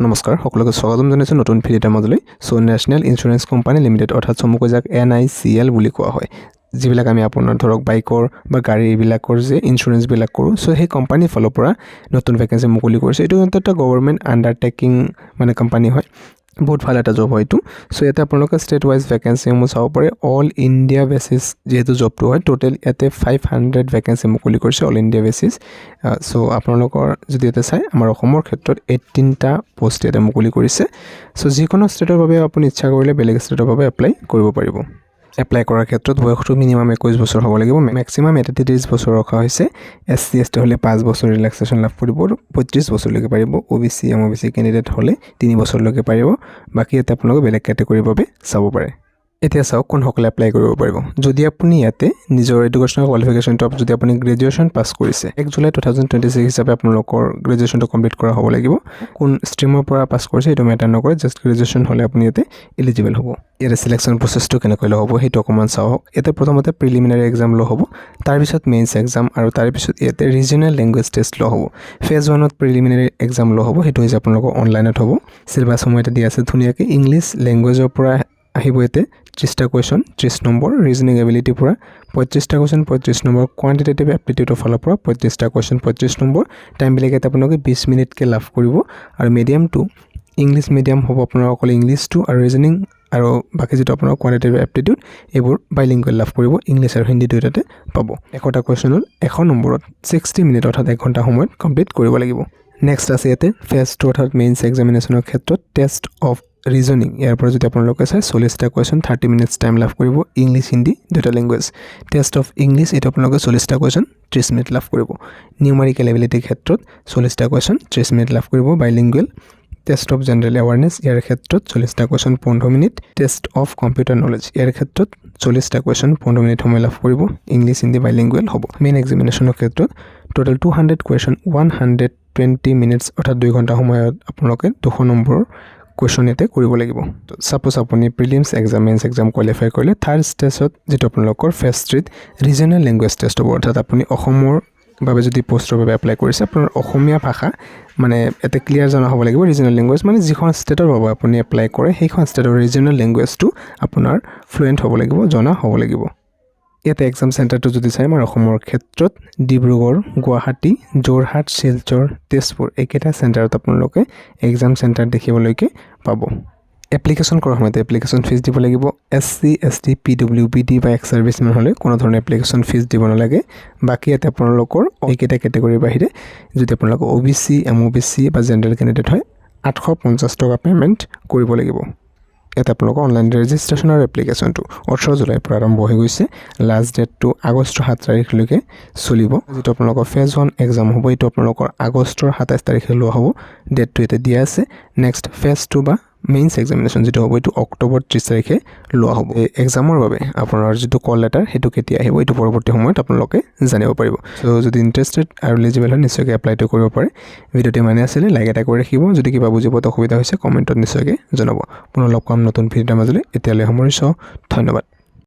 নমস্কাৰ সকলোকে স্বাগতম জনাইছোঁ নতুন ভিডিঅ'ৰ মাজলৈ। নেশ্যনেল ইঞ্চুৰেঞ্চ কোম্পানী লিমিটেড অৰ্থাৎ চমুকৈ যাক NICL বুলি কোৱা হয়, যিবিলাক আমি আপোনাৰ ধৰক বাইকৰ বা গাড়ী এইবিলাকৰ যে ইঞ্চুৰেঞ্চবিলাক কৰোঁ, সেই কোম্পানীৰ ফালৰ পৰা নতুন ভেকেঞ্চি মুকলি কৰিছে। এইটো এটা গভৰ্ণমেণ্ট আণ্ডাৰটেকিং কোম্পানী হয়, বহুত ভাল এটা জব হয় এইটো। ইয়াতে আপোনালোকে ষ্টেট ৱাইজ ভেকেঞ্চিসমূহ চাব পাৰে। অল ইণ্ডিয়া বেচিছ যিহেতু জবটো হয়, টোটেল ইয়াতে 500 ভেকেঞ্চি মুকলি কৰিছে অল ইণ্ডিয়া বেচিছ। আপোনালোকৰ যদি ইয়াতে চাই আমাৰ অসমৰ ক্ষেত্ৰত 18টা পোষ্ট ইয়াতে মুকলি কৰিছে। যিকোনো ষ্টেটৰ বাবে আপুনি ইচ্ছা কৰিলে বেলেগ ষ্টেটৰ বাবে এপ্লাই কৰিব পাৰিব। এপ্লাই কৰাৰ ক্ষেত্ৰত বয়সটো মিনিমাম 21 বছৰ হ'ব লাগিব, মেক্সিমাম 33 বছৰ ৰখা হৈছে। SC ST হ'লে 5 বছৰ ৰিলেক্সেশ্যন লাভ কৰিব, 35 বছৰলৈকে পাৰিব। OBC MOBC কেণ্ডিডেট হ'লে 3 বছৰলৈকে পাৰিব। বাকী ইয়াতে আপোনালোকে বেলেগ কেটেগৰীৰ বাবে চাব পাৰে। এতিয়া চাওক কোনসকলে এপ্লাই কৰিব পাৰিব। যদি আপুনি ইয়াতে নিজৰ এডুকেশ্যনেল কোৱালিফিকেশ্যনটো যদি আপুনি গ্ৰেজুৱেশ্যন পাছ কৰিছে, 1 জুলাই 2026 হিচাপে আপোনালোকৰ গ্ৰেজুৱেশ্যনটো কমপ্লিট কৰা হ'ব লাগিব। কোন ষ্ট্ৰীমৰ পৰা পাছ কৰিছে এইটো মেটাৰ নকৰে, জাষ্ট গ্ৰেজুৱেশ্যন হ'লে আপুনি ইয়াতে এলিজিবল হ'ব। ইয়াতে চিলেকশ্যন প্ৰচেছটো কেনেকৈ লোৱা হ'ব সেইটো অকণমান চাওক। ইয়াতে প্ৰথমতে প্ৰিলিমিনাৰী এক্সাম লোৱা হ'ব, তাৰপিছত মেইনছ এক্সাম আৰু তাৰপিছত ইয়াতে ৰিজনেল লেংগুৱেজ টেষ্ট লোৱা হ'ব। ফেজ 1ত প্ৰিলিমিনাৰী এক্সাম লোৱা হ'ব, সেইটো হৈছে আপোনালোকৰ অনলাইনত হ'ব। চিলেবাছসমূহ ইয়াতে দিয়া আছে ধুনীয়াকৈ। ইংলিছ লেংগুৱেজৰ পৰা আহিব ইয়াতে 30টা কুৱেশ্যন 30 নম্বৰ, ৰিজনিং এবিলিটিৰ পৰা 35টা কুৱেশ্যন 35 নম্বৰ, কোৱান্টিটেটিভ এপ্টিটিউডৰ ফালৰ পৰা 35টা কুৱেশ্যন 35 নম্বৰ। টাইমবিলাক ইয়াতে আপোনালোকে 20 মিনিটকৈ লাভ কৰিব। আৰু মিডিয়ামটো ইংলিছ মিডিয়াম হ'ব আপোনাৰ অকল ইংলিছটো আৰু ৰিজনিং, আৰু বাকী যিটো আপোনাৰ কোৱান্টিটেটিভ এপ্টিটিউড এইবোৰ বাইলিংগুৱেল লাভ কৰিব। ইংলিছ আৰু হিন্দী দুয়োটাতে পাব। 100টা কুৱেশ্যনত 100 নম্বৰত 60 মিনিট অৰ্থাৎ 1 ঘণ্টা সময়ত কমপ্লিট কৰিব লাগিব। নেক্সট আছে ইয়াতে ফেজ 2 অৰ্থাৎ মেইনছ এক্সামিনেশ্যনৰ ক্ষেত্ৰত টেষ্ট অফ ৰিজনিং। ইয়াৰ পৰা যদি আপোনালোকে চাই 40টা কুৱেশ্যন 30 মিনিটছ টাইম লাভ কৰিব, ইংলিছ হিন্দী দুটা লেংগুৱেজ। টেষ্ট অফ ইংলিছ এইটো আপোনালোকে 40টা কুৱেশ্যন 30 মিনিট লাভ কৰিব। নিউমাৰিকেল এবিলিটিৰ ক্ষেত্ৰত 40টা কুৱেশ্যন 30 মিনিট লাভ কৰিব, bilingual. Test of general awareness ইয়াৰ ক্ষেত্ৰত 40টা কুৱেশ্যন 15 মিনিট। টেষ্ট অফ কম্পিউটাৰ নলেজ ইয়াৰ ক্ষেত্ৰত 40টা কুৱেশ্যন 15 মিনিট সময় লাভ কৰিব, ইংলিছ হিন্দী বাইলিংগুৱেল হ'ব। মেইন এক্সামিনেশ্যনৰ ক্ষেত্ৰত টোটেল 200 কুৱেশ্যন 120 মিনিটছ অৰ্থাৎ 2 ঘণ্টা সময়ত আপোনালোকে 200 নম্বৰৰ কুৱেশ্যন ইয়াতে কৰিব লাগিব। ছাপ'জ আপুনি prelims exam mains exam qualify কৰিলে, থাৰ্ড ষ্টেজত যিটো আপোনালোকৰ ফেজ 3ত ৰিজনেল লেংগুৱেজ টেষ্ট হ'ব। অৰ্থাৎ আপুনি অসমৰ বাবে যদি পষ্টৰ বাবে এপ্লাই কৰিছে, আপোনাৰ অসমীয়া ভাষা ইয়াতে ক্লিয়াৰ জনা হ'ব লাগিব। ৰিজনেল লেংগুৱেজ যিখন ষ্টেটৰ বাবে আপুনি এপ্লাই কৰে সেইখন ষ্টেটৰ ৰিজনেল লেংগুৱেজটো আপোনাৰ ফ্লুৱেণ্ট হ'ব লাগিব, জনা হ'ব লাগিব। ইয়াতে এক্সাম চেণ্টাৰটো যদি চাই আমাৰ অসমৰ ক্ষেত্ৰত ডিব্ৰুগড়, গুৱাহাটী, যোৰহাট, শিলচৰ, তেজপুৰ এইকেইটা চেণ্টাৰত আপোনালোকে এক্সাম চেণ্টাৰ দেখিবলৈকে পাব। এপ্লিকেশ্যন কৰাৰ সময়তে এপ্লিকেশ্যন ফিজ দিব লাগিব। SC ST PWBD বা এক্স ছাৰ্ভিচমেন হ'লে কোনো ধৰণৰ এপ্লিকেশ্যন ফিজ দিব নালাগে। বাকী ইয়াতে আপোনালোকৰ এইকেইটা কেটেগৰীৰ বাহিৰে যদি আপোনালোকৰ OBC MOBC বা জেনেৰেল কেণ্ডিডেট হয় 850 টকা পে'মেণ্ট কৰিব লাগিব। ইয়াতে আপোনালোকৰ অনলাইন ৰেজিষ্ট্ৰেশ্যন আৰু এপ্লিকেশ্যনটো 18 জুলাইৰ পৰা আৰম্ভ হৈ গৈছে। লাষ্ট ডেটটো আগষ্টৰ 7 তাৰিখলৈকে চলিব। যিটো আপোনালোকৰ ফেজ 1 এক্সাম হ'ব এইটো আপোনালোকৰ আগষ্টৰ 27 তাৰিখে লোৱা হ'ব, ডেটটো ইয়াতে দিয়া আছে। নেক্সট ফেজ 2 বা মেইনছ এক্সামিনেশ্যন যিটো হ'ব এইটো অক্টোবৰ 30 তাৰিখে লোৱা হ'ব। এই এক্সামৰ বাবে আপোনাৰ যিটো কল লেটাৰ সেইটো কেতিয়া আহিব এইটো পৰৱৰ্তী সময়ত আপোনালোকে জানিব পাৰিব। যদি ইণ্টাৰেষ্টেড আৰু এলিজিবল হয় নিশ্চয়কৈ এপ্লাইটো কৰিব পাৰে। ভিডিঅ'টো ইমানে আছিলে, লাইক এটা কৰি ৰাখিব। যদি কিবা বুজিব অসুবিধা হৈছে কমেণ্টত নিশ্চয়কৈ জনাব। পুনৰ লগ পাম নতুন ভিডিঅ'ৰ মাজলৈ। এতিয়ালৈ সামৰিছোঁ, ধন্যবাদ।